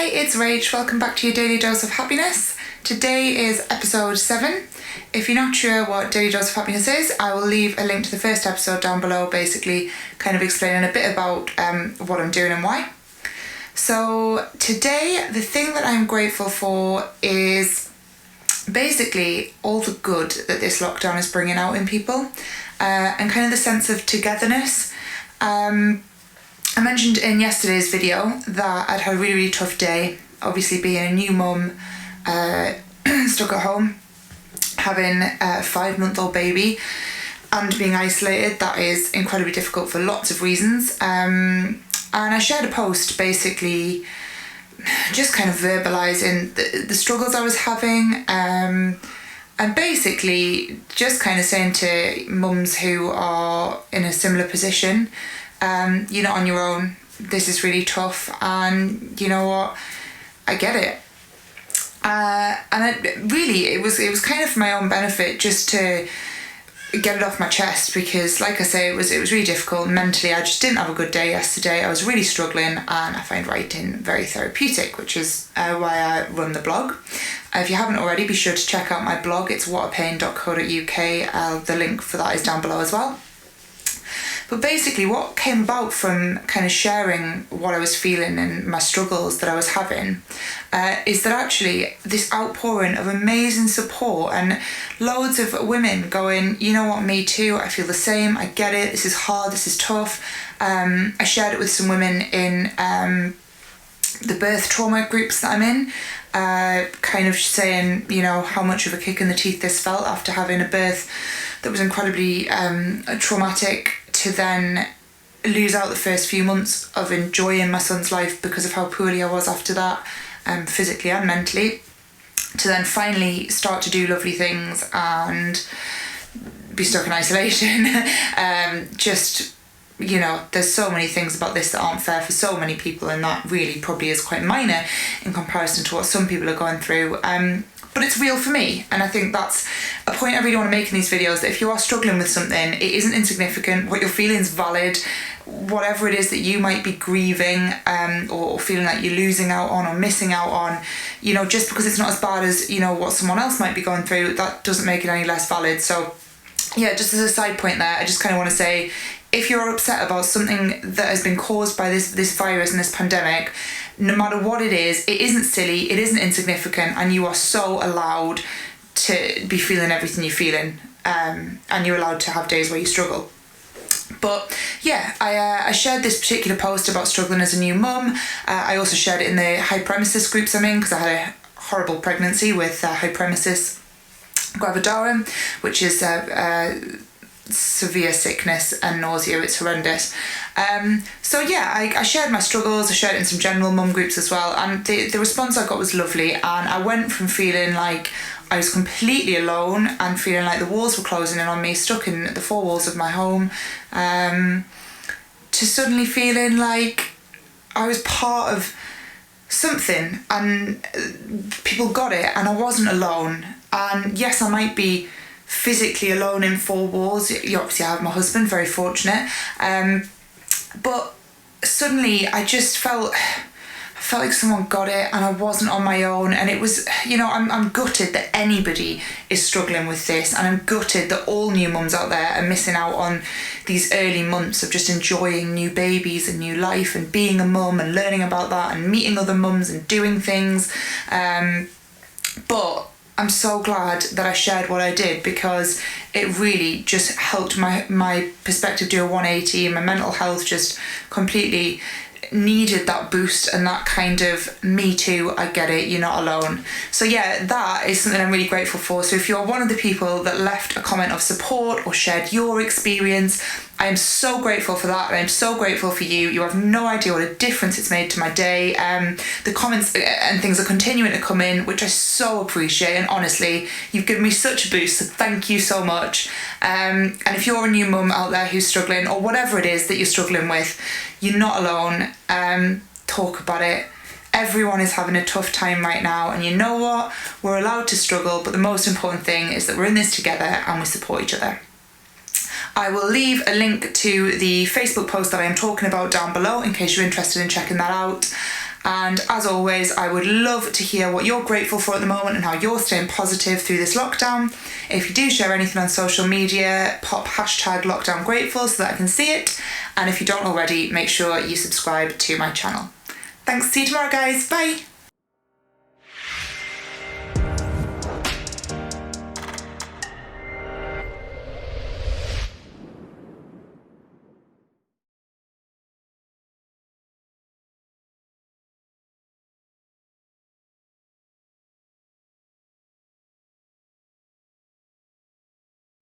Hi, it's Rach. Welcome back to your Daily Dose of Happiness. Today is episode 7. If you're not sure what Daily Dose of Happiness is, I will leave a link to the first episode down below, basically kind of explaining a bit about what I'm doing and why. So today, the thing that I'm grateful for is basically all the good that this lockdown is bringing out in people and kind of the sense of togetherness. I mentioned in yesterday's video that I'd had a really, really tough day, obviously being a new mum, stuck at home, having a 5-month-old baby and being isolated. That is incredibly difficult for lots of reasons. And I shared a post basically just kind of verbalising the struggles I was having, and basically just kind of saying to mums who are in a similar position, you're not on your own, this is really tough, and you know what, I get it. And it was kind of for my own benefit, just to get it off my chest, because like I say, it was really difficult mentally. I just didn't have a good day yesterday. I was really struggling, and I find writing very therapeutic, which is why I run the blog. If you haven't already, be sure to check out my blog. It's whatapain.co.uk. The link for that is down below as well. But basically what came about from kind of sharing what I was feeling and my struggles that I was having is that actually this outpouring of amazing support and loads of women going, you know what, me too, I feel the same, I get it, this is hard, this is tough. I shared it with some women in the birth trauma groups that I'm in, kind of saying, you know, how much of a kick in the teeth this felt after having a birth that was incredibly traumatic, to then lose out the first few months of enjoying my son's life because of how poorly I was after that, physically and mentally, to then finally start to do lovely things and be stuck in isolation. Just, you know, there's so many things about this that aren't fair for so many people, and that really probably is quite minor in comparison to what some people are going through. But it's real for me, and I think that's a point I really want to make in these videos, that if you are struggling with something, it isn't insignificant. What you're feeling is valid. Whatever it is that you might be grieving or feeling like you're losing out on or missing out on, you know, just because it's not as bad as, you know, what someone else might be going through, that doesn't make it any less valid. So yeah, just as a side point there, I just kind of want to say, if you're upset about something that has been caused by this virus and this pandemic, no matter what it isn't silly, it isn't insignificant, and you are so allowed to be feeling everything you're feeling, and you're allowed to have days where you struggle. But yeah, I shared this particular post about struggling as a new mum. I also shared it in the hyperemesis groups I'm in, because I had a horrible pregnancy with hyperemesis gravidarum, which is severe sickness and nausea. It's horrendous. So yeah, I shared my struggles. I shared it in some general mum groups as well, and the response I got was lovely. And I went from feeling like I was completely alone and feeling like the walls were closing in on me, stuck in the 4 walls of my home, to suddenly feeling like I was part of something, and people got it, and I wasn't alone. And yes, I might be physically alone in 4 walls. Obviously I have my husband, very fortunate, but suddenly I just felt like someone got it, and I wasn't on my own. And it was, you know, I'm gutted that anybody is struggling with this, and I'm gutted that all new mums out there are missing out on these early months of just enjoying new babies and new life and being a mum and learning about that and meeting other mums and doing things. But I'm so glad that I shared what I did, because it really just helped my perspective do a 180, and my mental health just completely needed that boost and that kind of me too, I get it, you're not alone. So yeah, that is something I'm really grateful for. So if you're one of the people that left a comment of support or shared your experience, I am so grateful for that, and I'm so grateful for you. You have no idea what a difference it's made to my day. The comments and things are continuing to come in, which I so appreciate, and honestly, you've given me such a boost, so thank you so much. And if you're a new mum out there who's struggling, or whatever it is that you're struggling with, you're not alone. Talk about it. Everyone is having a tough time right now, and you know what? We're allowed to struggle, but the most important thing is that we're in this together and we support each other. I will leave a link to the Facebook post that I am talking about down below in case you're interested in checking that out. And as always, I would love to hear what you're grateful for at the moment and how you're staying positive through this lockdown. If you do share anything on social media, pop #lockdowngrateful so that I can see it. And if you don't already, make sure you subscribe to my channel. Thanks, see you tomorrow guys, bye!